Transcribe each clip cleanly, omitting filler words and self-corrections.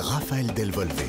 Raphaël Delvolvé.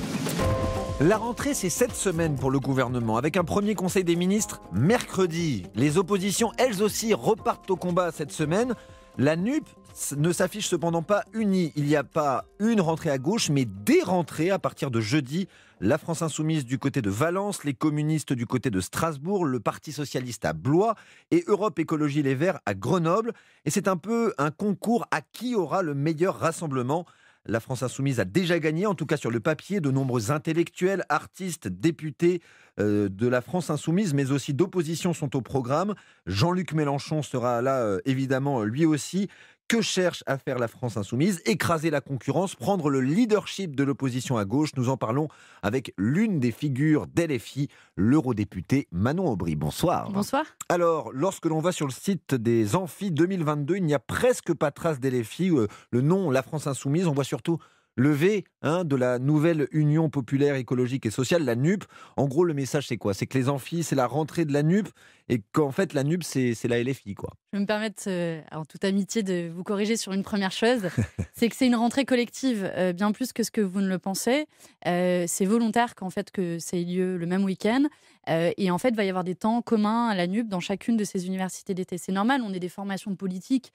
La rentrée, c'est cette semaine pour le gouvernement, avec un premier conseil des ministres mercredi. Les oppositions, elles aussi, repartent au combat cette semaine. La NUP ne s'affiche cependant pas unie. Il n'y a pas une rentrée à gauche, mais des rentrées à partir de jeudi. La France Insoumise du côté de Valence, les communistes du côté de Strasbourg, le Parti Socialiste à Blois et Europe Écologie Les Verts à Grenoble. Et c'est un peu un concours à qui aura le meilleur rassemblement. La France Insoumise a déjà gagné, en tout cas sur le papier, de nombreux intellectuels, artistes, députés de la France Insoumise, mais aussi d'opposition sont au programme. Jean-Luc Mélenchon sera là, évidemment, lui aussi. Que cherche à faire la France Insoumise? Écraser la concurrence, prendre le leadership de l'opposition à gauche. Nous en parlons avec l'une des figures d'LFI, l'eurodéputée Manon Aubry. Bonsoir. Bonsoir. Alors, lorsque l'on va sur le site des Amphis 2022, il n'y a presque pas trace d'LFI. Le nom, la France Insoumise, on voit surtout le V de la nouvelle Union populaire écologique et sociale, la NUP. En gros, le message, c'est quoi? C'est que les amphis, c'est la rentrée de la NUP et qu'en fait, la NUP, c'est la LFI, quoi. Je vais me permettre, en toute amitié, de vous corriger sur une première chose. C'est que c'est une rentrée collective, bien plus que ce que vous ne le pensez. C'est volontaire qu'en fait, que ça ait lieu le même week-end. Et en fait, il va y avoir des temps communs à la NUP dans chacune de ces universités d'été. C'est normal, on est des formations politiques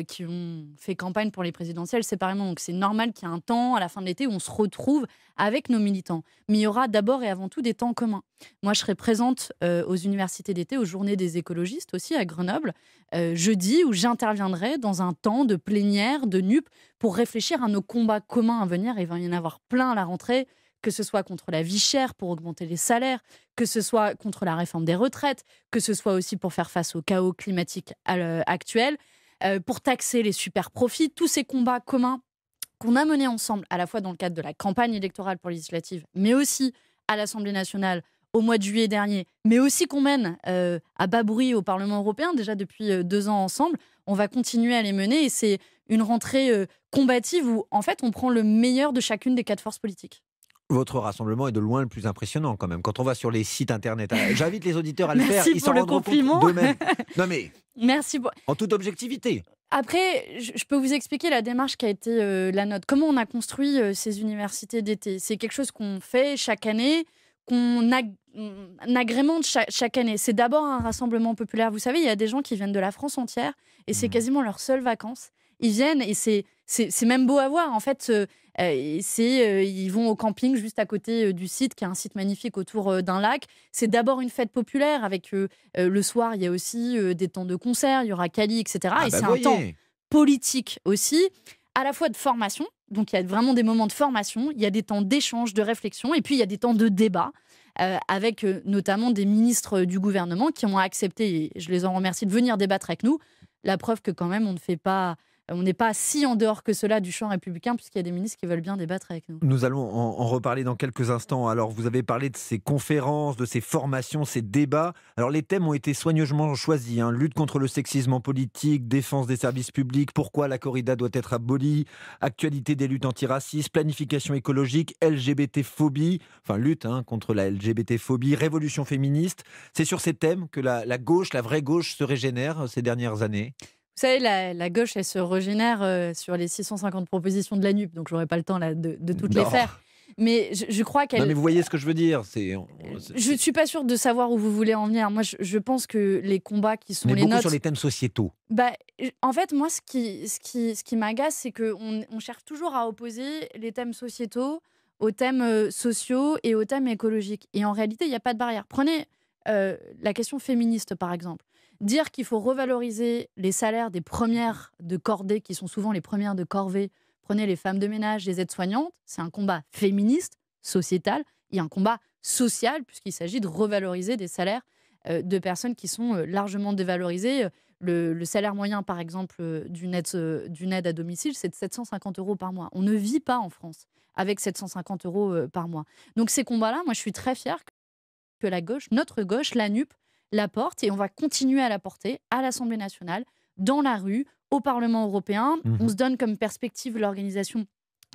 qui ont fait campagne pour les présidentielles séparément. Donc c'est normal qu'il y ait un temps à la fin de l'été où on se retrouve avec nos militants. Mais il y aura d'abord et avant tout des temps communs. Moi, je serai présente aux universités d'été, aux journées des écologistes aussi à Grenoble, jeudi, où j'interviendrai dans un temps de plénière, de NUP, pour réfléchir à nos combats communs à venir. Il va y en avoir plein à la rentrée, que ce soit contre la vie chère pour augmenter les salaires, que ce soit contre la réforme des retraites, que ce soit aussi pour faire face au chaos climatique actuel, pour taxer les super profits, tous ces combats communs qu'on a menés ensemble, à la fois dans le cadre de la campagne électorale pour législative, mais aussi à l'Assemblée nationale au mois de juillet dernier, mais aussi qu'on mène à bas bruit au Parlement européen, déjà depuis 2 ans ensemble. On va continuer à les mener et c'est une rentrée combative où, en fait, on prend le meilleur de chacune des 4 forces politiques. Votre rassemblement est de loin le plus impressionnant quand même. Quand on va sur les sites internet, j'invite les auditeurs à le faire. Merci pour le compliment. D'eux-mêmes. Non mais, merci. En toute objectivité. Après, je peux vous expliquer la démarche qui a été la nôtre. Comment on a construit ces universités d'été? C'est quelque chose qu'on fait chaque année, qu'on agrémente chaque année. C'est d'abord un rassemblement populaire. Vous savez, il y a des gens qui viennent de la France entière et c'est quasiment leurs seules vacances. Ils viennent et c'est même beau à voir. En fait, ils vont au camping juste à côté du site, qui est un site magnifique autour d'un lac. C'est d'abord une fête populaire avec le soir, il y a aussi des temps de concert, il y aura Cali, etc. Et c'est un temps politique aussi, à la fois de formation. Donc il y a vraiment des moments de formation, il y a des temps d'échange, de réflexion, et puis il y a des temps de débat. Avec notamment des ministres du gouvernement qui ont accepté, et je les en remercie, de venir débattre avec nous. La preuve que quand même on n'est pas si en dehors que cela du champ républicain, puisqu'il y a des ministres qui veulent bien débattre avec nous. Nous allons en reparler dans quelques instants. Alors, vous avez parlé de ces conférences, de ces formations, ces débats. Alors, les thèmes ont été soigneusement choisis. Lutte contre le sexisme en politique, défense des services publics, pourquoi la corrida doit être abolie, actualité des luttes antiracistes, planification écologique, LGBT-phobie, enfin lutte contre la LGBT-phobie, révolution féministe. C'est sur ces thèmes que la gauche, la vraie gauche, se régénère ces dernières années. Vous savez, la gauche, elle se régénère sur les 650 propositions de la NUP, donc je n'aurai pas le temps là, de toutes les faire. Mais je crois qu'elle... Non, mais vous voyez ce que je veux dire. Je ne suis pas sûre de savoir où vous voulez en venir. Moi, je pense que les combats qui sont mais les beaucoup nôtres... sur les thèmes sociétaux. En fait, moi, ce qui m'agace, c'est qu'on cherche toujours à opposer les thèmes sociétaux aux thèmes sociaux et aux thèmes écologiques. Et en réalité, il n'y a pas de barrière. Prenez la question féministe, par exemple. Dire qu'il faut revaloriser les salaires des premières de cordée, qui sont souvent les premières de corvée, prenez les femmes de ménage, les aides-soignantes, c'est un combat féministe, sociétal, et un combat social, puisqu'il s'agit de revaloriser des salaires de personnes qui sont largement dévalorisées. Le salaire moyen, par exemple, d'une aide à domicile, c'est de 750 € par mois. On ne vit pas en France avec 750 € par mois. Donc ces combats-là, moi je suis très fière que la gauche, notre gauche, la NUP, la porte, et on va continuer à la porter à l'Assemblée nationale, dans la rue, au Parlement européen. On se donne comme perspective l'organisation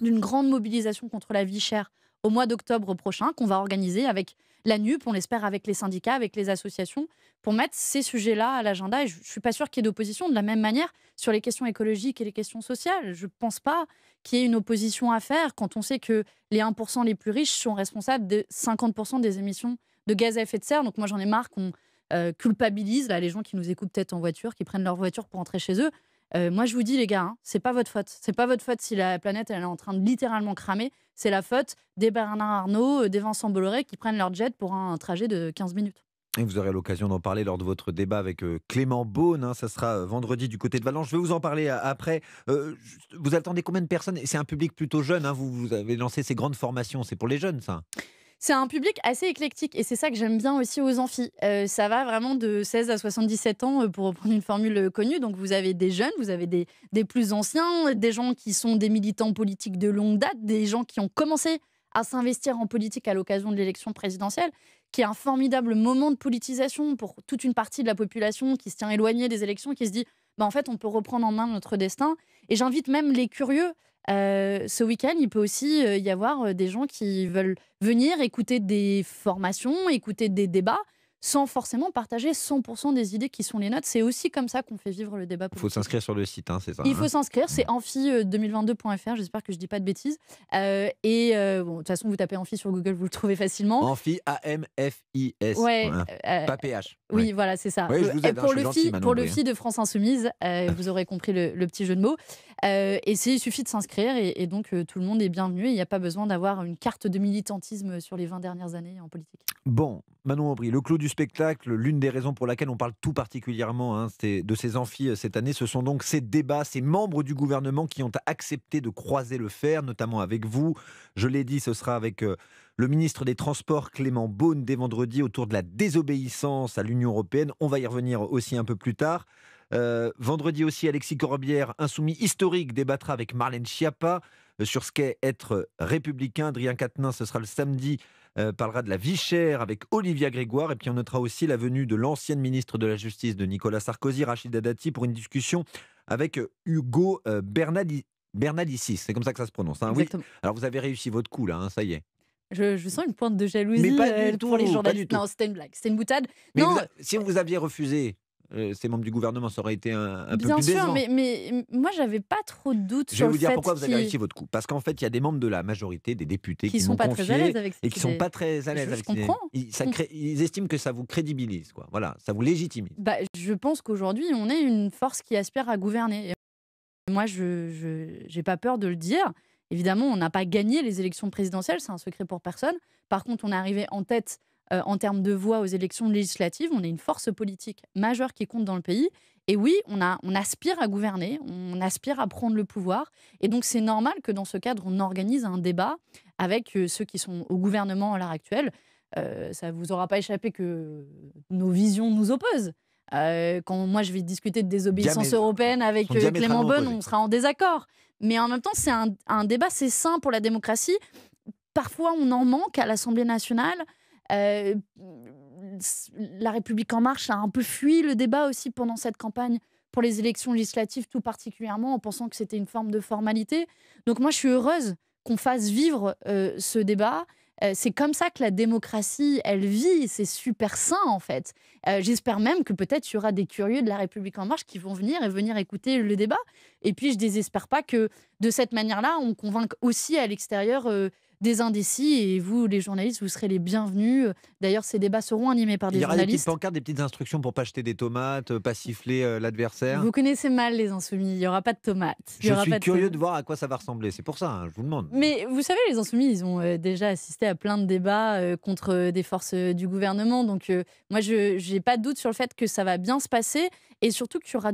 d'une grande mobilisation contre la vie chère au mois d'octobre prochain, qu'on va organiser avec la NUP, on l'espère avec les syndicats, avec les associations, pour mettre ces sujets-là à l'agenda. Et je ne suis pas sûre qu'il y ait d'opposition. De la même manière, sur les questions écologiques et les questions sociales, je ne pense pas qu'il y ait une opposition à faire quand on sait que les 1% les plus riches sont responsables de 50% des émissions de gaz à effet de serre. Donc moi, j'en ai marre qu'on culpabilise là, les gens qui nous écoutent peut-être en voiture, qui prennent leur voiture pour rentrer chez eux. Moi, je vous dis, les gars, c'est pas votre faute. C'est pas votre faute si la planète elle est en train de littéralement cramer. C'est la faute des Bernard Arnault, des Vincent Bolloré qui prennent leur jet pour un trajet de 15 minutes. Et vous aurez l'occasion d'en parler lors de votre débat avec Clément Beaune. Ça sera vendredi du côté de Valence. Je vais vous en parler après. Vous attendez combien de personnes? C'est un public plutôt jeune. Vous avez lancé ces grandes formations. C'est pour les jeunes, ça? C'est un public assez éclectique et c'est ça que j'aime bien aussi aux amphis. Ça va vraiment de 16 à 77 ans pour reprendre une formule connue. Donc vous avez des jeunes, vous avez des plus anciens, des gens qui sont des militants politiques de longue date, des gens qui ont commencé à s'investir en politique à l'occasion de l'élection présidentielle, qui est un formidable moment de politisation pour toute une partie de la population qui se tient éloignée des élections, qui se dit en fait on peut reprendre en main notre destin. Et j'invite même les curieux. Ce week-end, il peut aussi y avoir des gens qui veulent venir écouter des formations, écouter des débats, sans forcément partager 100% des idées qui sont les nôtres. C'est aussi comme ça qu'on fait vivre le débat Il faut politique. s'inscrire sur le site, c'est ça? Il faut s'inscrire, c'est amphi2022.fr, j'espère que je ne dis pas de bêtises. De toute façon, vous tapez Amphi sur Google, vous le trouvez facilement. Amphi, A-M-F-I-S. Ouais, Pas PH. Oui, Ouais. voilà, c'est ça. Oui, je vous aide, pour je suis le gentil, FI, Manon pour le Brie, FI de France Insoumise, vous aurez compris le petit jeu de mots. Il suffit de s'inscrire et donc tout le monde est bienvenu. Il n'y a pas besoin d'avoir une carte de militantisme sur les 20 dernières années en politique. Bon, Manon Aubry, le clou du spectacle, l'une des raisons pour laquelle on parle tout particulièrement de ces amphis cette année, ce sont donc ces débats, ces membres du gouvernement qui ont accepté de croiser le fer, notamment avec vous. Je l'ai dit, ce sera avec le ministre des Transports, Clément Beaune, dès vendredi, autour de la désobéissance à l'Union européenne. On va y revenir aussi un peu plus tard. Vendredi aussi, Alexis Corbière, insoumis historique, débattra avec Marlène Schiappa sur ce qu'est être républicain. Adrien Quatennens, ce sera le samedi, parlera de la vie chère avec Olivia Grégoire. Et puis on notera aussi la venue de l'ancienne ministre de la Justice de Nicolas Sarkozy, Rachida Dati, pour une discussion avec Hugo Bernalicis. C'est comme ça que ça se prononce. Oui. Alors vous avez réussi votre coup là, ça y est. Je sens une pointe de jalousie mais pas du tout, pour les journalistes. Non, c'était une blague, c'était une boutade. Mais si vous aviez refusé, ces membres du gouvernement, ça aurait été un peu plus décevant. Bien sûr, mais moi, j'avais pas trop de doutes sur le fait. Je vais vous dire pourquoi vous avez réussi votre coup. Parce qu'en fait, il y a des membres de la majorité, des députés qui sont pas très à l'aise avec et qui sont pas très à l'aise avec cette idée. Ils estiment que ça vous crédibilise, quoi. Voilà, ça vous légitimise. Je pense qu'aujourd'hui, on est une force qui aspire à gouverner. Moi, je n'ai pas peur de le dire. Évidemment, on n'a pas gagné les élections présidentielles, c'est un secret pour personne. Par contre, on est arrivé en tête en termes de voix aux élections législatives. On est une force politique majeure qui compte dans le pays. Et oui, on aspire à gouverner, on aspire à prendre le pouvoir. Et donc, c'est normal que dans ce cadre, on organise un débat avec ceux qui sont au gouvernement à l'heure actuelle. Ça ne vous aura pas échappé que nos visions nous opposent. Quand moi, je vais discuter de désobéissance européenne avec Clément Beaune, on sera en désaccord. Mais en même temps, c'est un débat, c'est sain pour la démocratie. Parfois, on en manque à l'Assemblée nationale. La République En Marche a un peu fui le débat aussi pendant cette campagne pour les élections législatives, tout particulièrement, en pensant que c'était une forme de formalité. Donc moi, je suis heureuse qu'on fasse vivre ce débat. C'est comme ça que la démocratie, elle vit. C'est super sain, en fait. J'espère même que peut-être il y aura des curieux de la République En Marche qui vont venir écouter le débat. Et puis, je ne désespère pas que, de cette manière-là, on convainque aussi à l'extérieur des indécis. Et vous, les journalistes, vous serez les bienvenus. D'ailleurs, ces débats seront animés par des journalistes. Il y aura des petites pancartes, des petites instructions pour ne pas jeter des tomates, pas siffler l'adversaire. Vous connaissez mal les insoumis. Il n'y aura pas de tomates. Je suis curieux de voir à quoi ça va ressembler. C'est pour ça, je vous demande. Mais vous savez, les insoumis, ils ont déjà assisté à plein de débats contre des forces du gouvernement. Donc, moi, je n'ai pas de doute sur le fait que ça va bien se passer. Et surtout qu'il y aura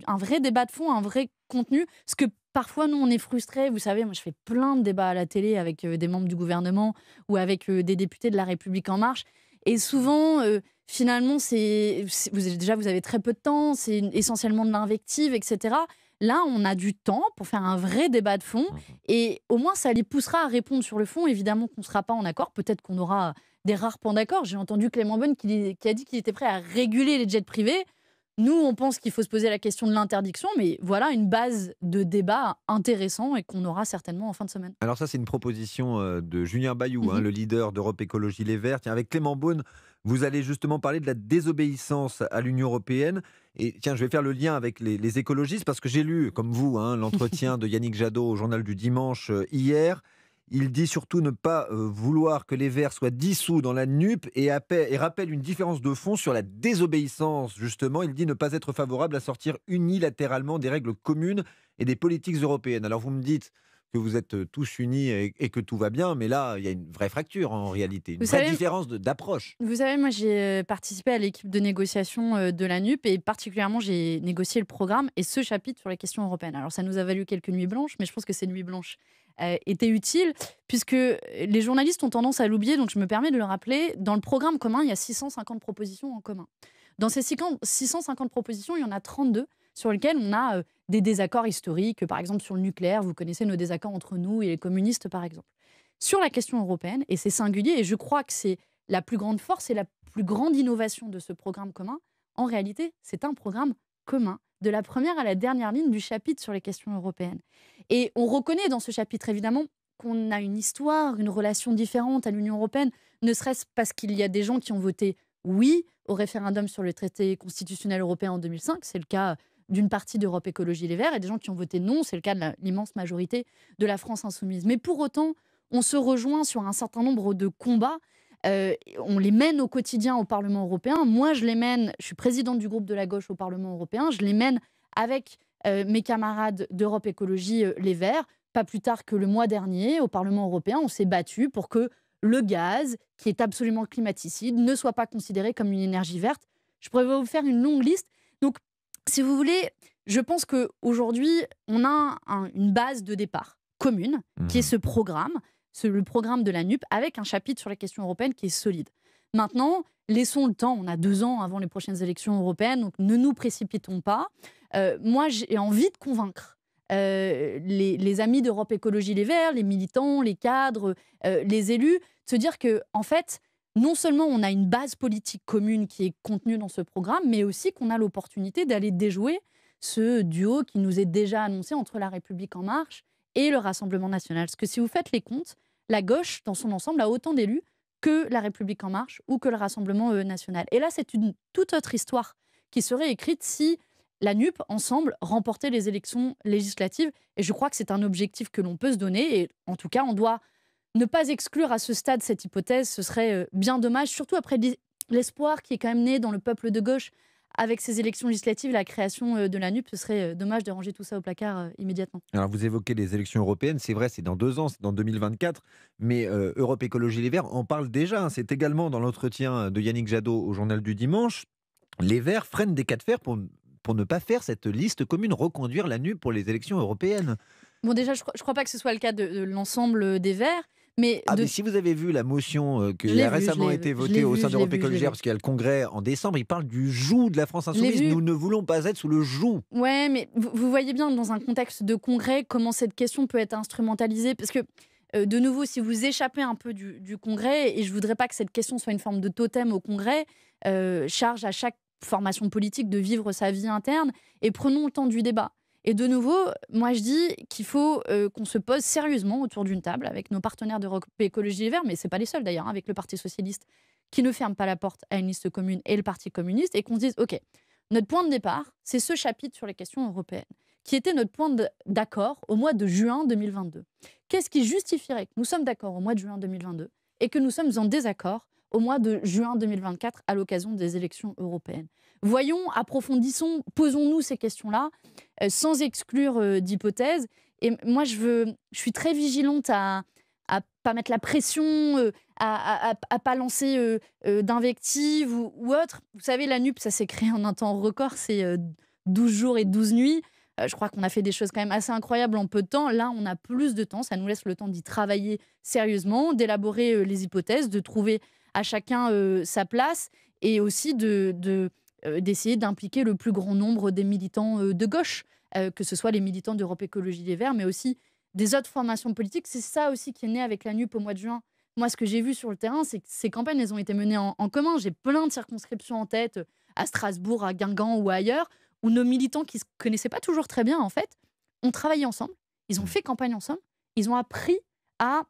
un vrai débat de fond, un vrai contenu. Parce que parfois, nous, on est frustrés. Vous savez, moi, je fais plein de débats à la télé avec des membres du gouvernement ou avec des députés de la République En Marche. Et souvent, finalement, vous avez très peu de temps. C'est essentiellement de l'invective, etc. Là, on a du temps pour faire un vrai débat de fond. Et au moins, ça les poussera à répondre sur le fond. Évidemment qu'on ne sera pas en accord. Peut-être qu'on aura des rares points d'accord. J'ai entendu Clément Beaune qui a dit qu'il était prêt à réguler les jets privés. Nous, on pense qu'il faut se poser la question de l'interdiction, mais voilà une base de débat intéressant et qu'on aura certainement en fin de semaine. Alors ça, c'est une proposition de Julien Bayou, hein, Mhm. le leader d'Europe Écologie Les Verts. Tiens, avec Clément Beaune, vous allez justement parler de la désobéissance à l'Union européenne. Et tiens, je vais faire le lien avec les écologistes parce que j'ai lu, comme vous, hein, l'entretien de Yannick Jadot au journal du dimanche hier. Il dit surtout ne pas vouloir que les Verts soient dissous dans la NUP et rappelle une différence de fond sur la désobéissance. Justement, il dit ne pas être favorable à sortir unilatéralement des règles communes et des politiques européennes. Alors vous me dites que vous êtes tous unis et que tout va bien, mais là, il y a une vraie fracture en réalité, une Vous vraie savez, différence d'approche. Vous savez, moi, j'ai participé à l'équipe de négociation de la NUP et particulièrement, j'ai négocié le programme et ce chapitre sur les questions européennes. Alors, ça nous a valu quelques nuits blanches, mais je pense que ces nuits blanches étaient utiles puisque les journalistes ont tendance à l'oublier, donc je me permets de le rappeler. Dans le programme commun, il y a 650 propositions en commun. Dans ces 650 propositions, il y en a 32 sur lesquelles on a des désaccords historiques, par exemple sur le nucléaire. Vous connaissez nos désaccords entre nous et les communistes, par exemple. Sur la question européenne, et c'est singulier, et je crois que c'est la plus grande force et la plus grande innovation de ce programme commun, en réalité, c'est un programme commun, de la première à la dernière ligne du chapitre sur les questions européennes. Et on reconnaît dans ce chapitre, évidemment, qu'on a une histoire, une relation différente à l'Union européenne, ne serait-ce parce qu'il y a des gens qui ont voté oui au référendum sur le traité constitutionnel européen en 2005, c'est le cas d'une partie d'Europe Écologie Les Verts, et des gens qui ont voté non, c'est le cas de l'immense majorité de la France insoumise. Mais pour autant, on se rejoint sur un certain nombre de combats. On les mène au quotidien au Parlement européen. Moi, je les mène, je suis présidente du groupe de la gauche au Parlement européen, je les mène avec mes camarades d'Europe Écologie Les Verts. Pas plus tard que le mois dernier, au Parlement européen, on s'est battu pour que le gaz, qui est absolument climaticide, ne soit pas considéré comme une énergie verte. Je pourrais vous faire une longue liste. Donc, si vous voulez, je pense qu'aujourd'hui, on a une base de départ commune, qui est Mhm. ce programme, le programme de la NUP, avec un chapitre sur les questions européennes qui est solide. Maintenant, laissons le temps. On a 2 ans avant les prochaines élections européennes, donc ne nous précipitons pas. Moi, j'ai envie de convaincre les amis d'Europe Écologie Les Verts, les militants, les cadres, les élus, de se dire que, en fait, non seulement on a une base politique commune qui est contenue dans ce programme, mais aussi qu'on a l'opportunité d'aller déjouer ce duo qui nous est déjà annoncé entre La République En Marche et le Rassemblement national. Parce que si vous faites les comptes, la gauche, dans son ensemble, a autant d'élus que La République En Marche ou que le Rassemblement national. Et là, c'est une toute autre histoire qui serait écrite si la NUP, ensemble, remportait les élections législatives. Et je crois que c'est un objectif que l'on peut se donner. Et en tout cas, on doit ne pas exclure à ce stade cette hypothèse. Ce serait bien dommage, surtout après l'espoir qui est quand même né dans le peuple de gauche avec ces élections législatives, la création de la NUP. Ce serait dommage de ranger tout ça au placard immédiatement. Alors vous évoquez les élections européennes, c'est vrai, c'est dans 2 ans, c'est dans 2024, mais Europe Écologie Les Verts en parle déjà, hein. C'est également dans l'entretien de Yannick Jadot au journal du dimanche. Les Verts freinent des cas de fer pour ne pas faire cette liste commune, reconduire la NUP pour les élections européennes. Bon, déjà, je ne crois pas que ce soit le cas de l'ensemble des Verts, mais Ah, mais de... si vous avez vu la motion je qui l'ai a vu, récemment été votée au sein d'Europe Écologie Les Verts, vu. parce qu'il y a le congrès en décembre, il parle du joug de la France Je l'ai insoumise. vu. Nous ne voulons pas être sous le joug. Ouais, mais vous voyez bien dans un contexte de congrès comment cette question peut être instrumentalisée. Parce que, de nouveau, si vous échappez un peu du congrès, et je voudrais pas que cette question soit une forme de totem au congrès, charge à chaque formation politique de vivre sa vie interne, et prenons le temps du débat. Et de nouveau, moi je dis qu'il faut qu'on se pose sérieusement autour d'une table avec nos partenaires d'Europe Écologie Les Verts, mais c'est pas les seuls d'ailleurs, hein, avec le Parti Socialiste qui ne ferme pas la porte à une liste commune et le Parti Communiste, et qu'on se dise, ok, notre point de départ, c'est ce chapitre sur les questions européennes, qui était notre point d'accord au mois de juin 2022. Qu'est-ce qui justifierait que nous sommes d'accord au mois de juin 2022 et que nous sommes en désaccord au mois de juin 2024 à l'occasion des élections européennes? Voyons, approfondissons, posons-nous ces questions-là sans exclure d'hypothèses. Et moi, je suis très vigilante à pas mettre la pression, à pas lancer d'invectives ou autre. Vous savez, la NUP, ça s'est créé en un temps record, c'est 12 jours et 12 nuits. Je crois qu'on a fait des choses quand même assez incroyables en peu de temps. Là, on a plus de temps, ça nous laisse le temps d'y travailler sérieusement, d'élaborer les hypothèses, de trouver à chacun sa place et aussi d'essayer d'impliquer le plus grand nombre des militants de gauche, que ce soit les militants d'Europe Écologie Les Verts, mais aussi des autres formations politiques. C'est ça aussi qui est né avec la NUP au mois de juin. Moi, ce que j'ai vu sur le terrain, c'est que ces campagnes, elles ont été menées en commun. J'ai plein de circonscriptions en tête, à Strasbourg, à Guingamp ou ailleurs, où nos militants qui se connaissaient pas toujours très bien, en fait, ont travaillé ensemble, ils ont Mmh. fait campagne ensemble, ils ont appris à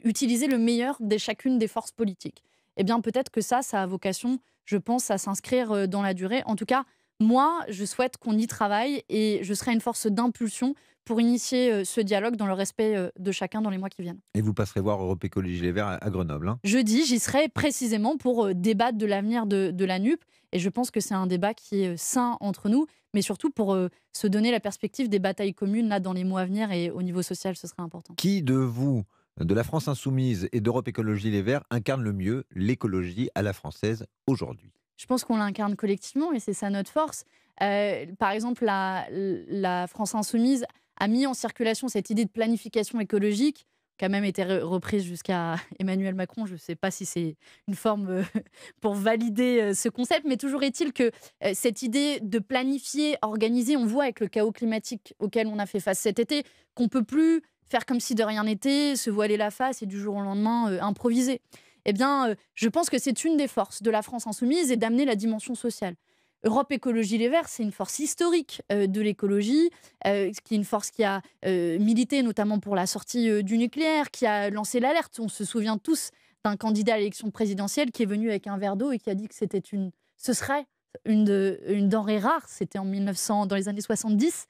utiliser le meilleur de chacune des forces politiques. Eh bien, peut-être que ça a vocation, je pense, à s'inscrire dans la durée. En tout cas, moi, je souhaite qu'on y travaille et je serai une force d'impulsion pour initier ce dialogue dans le respect de chacun dans les mois qui viennent. Et vous passerez voir Europe Écologie Les Verts à Grenoble, hein. Jeudi, j'y serai précisément pour débattre de l'avenir de la NUP. Et je pense que c'est un débat qui est sain entre nous, mais surtout pour se donner la perspective des batailles communes là, dans les mois à venir. Et au niveau social, ce serait important. Qui de vous, de la France Insoumise et d'Europe Écologie Les Verts, incarne le mieux l'écologie à la française aujourd'hui? Je pense qu'on l'incarne collectivement et c'est ça notre force. Par exemple, la France Insoumise a mis en circulation cette idée de planification écologique, qui a même été reprise jusqu'à Emmanuel Macron. Je ne sais pas si c'est une forme pour valider ce concept, mais toujours est-il que cette idée de planifier, organiser, on voit avec le chaos climatique auquel on a fait face cet été, qu'on ne peut plus faire comme si de rien n'était, se voiler la face et du jour au lendemain improviser. Eh bien, je pense que c'est une des forces de la France insoumise et d'amener la dimension sociale. Europe Écologie Les Verts, c'est une force historique de l'écologie, qui est une force qui a milité notamment pour la sortie du nucléaire, qui a lancé l'alerte. On se souvient tous d'un candidat à l'élection présidentielle qui est venu avec un verre d'eau et qui a dit que ce serait une denrée rare. C'était en 1900, dans les années 70.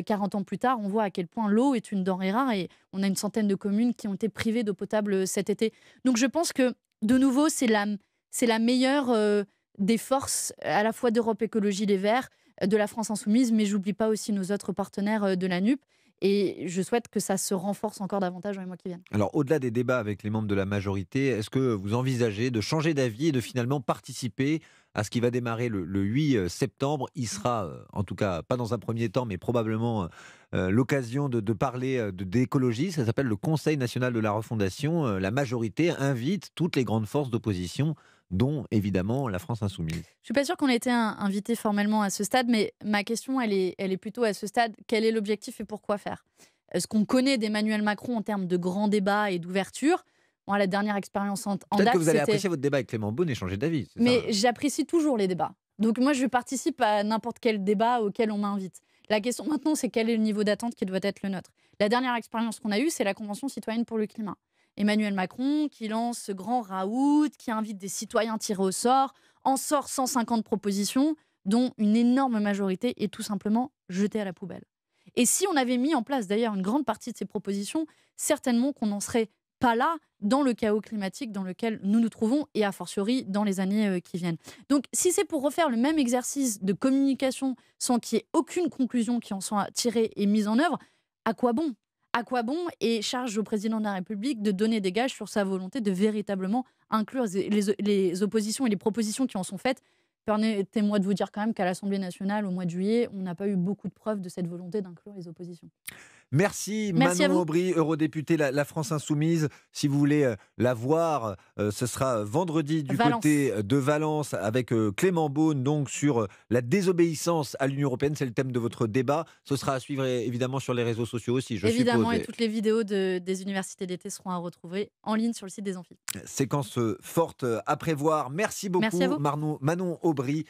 40 ans plus tard, on voit à quel point l'eau est une denrée rare et on a une centaine de communes qui ont été privées d'eau potable cet été. Donc je pense que, de nouveau, c'est la meilleure des forces, à la fois d'Europe Écologie Les Verts, de la France Insoumise, mais j'oublie pas aussi nos autres partenaires de la NUP. Et je souhaite que ça se renforce encore davantage dans les mois qui viennent. Alors, au-delà des débats avec les membres de la majorité, est-ce que vous envisagez de changer d'avis et de finalement participer à ce qui va démarrer le 8 septembre? Il sera, en tout cas, pas dans un premier temps, mais probablement l'occasion de parler d'écologie. Ça s'appelle le Conseil national de la refondation. La majorité invite toutes les grandes forces d'opposition, dont évidemment la France insoumise. Je suis pas sûre qu'on ait été invité formellement à ce stade, mais ma question, elle est plutôt à ce stade. Quel est l'objectif et pourquoi faire? Ce qu'on connaît d'Emmanuel Macron en termes de grands débats et d'ouverture, moi, la dernière expérience en Peut-être date, que vous allez c'était... apprécier votre débat avec Clément Beaune et changer d'avis, c'est ça, Mais hein? j'apprécie toujours les débats. Donc moi, je participe à n'importe quel débat auquel on m'invite. La question maintenant, c'est quel est le niveau d'attente qui doit être le nôtre. La dernière expérience qu'on a eue, c'est la Convention citoyenne pour le climat. Emmanuel Macron qui lance ce grand raout, qui invite des citoyens tirés au sort, en sort 150 propositions, dont une énorme majorité est tout simplement jetée à la poubelle. Et si on avait mis en place d'ailleurs une grande partie de ces propositions, certainement qu'on n'en serait pas là dans le chaos climatique dans lequel nous nous trouvons et a fortiori dans les années qui viennent. Donc si c'est pour refaire le même exercice de communication sans qu'il y ait aucune conclusion qui en soit tirée et mise en œuvre, à quoi bon? À quoi bon? Et charge au président de la République de donner des gages sur sa volonté de véritablement inclure les oppositions et les propositions qui en sont faites. Permettez-moi de vous dire quand même qu'à l'Assemblée nationale, au mois de juillet, on n'a pas eu beaucoup de preuves de cette volonté d'inclure les oppositions. Merci Merci à Manon vous. Aubry, eurodéputée la France Insoumise. Si vous voulez la voir, ce sera vendredi du Valence. côté de Valence avec Clément Beaune, donc sur la désobéissance à l'Union européenne. C'est le thème de votre débat. Ce sera à suivre évidemment sur les réseaux sociaux aussi, je Évidemment, suppose. et toutes les vidéos des universités d'été seront à retrouver en ligne sur le site des Amphis. Séquence forte à prévoir. Merci beaucoup Merci à vous. Manon Aubry.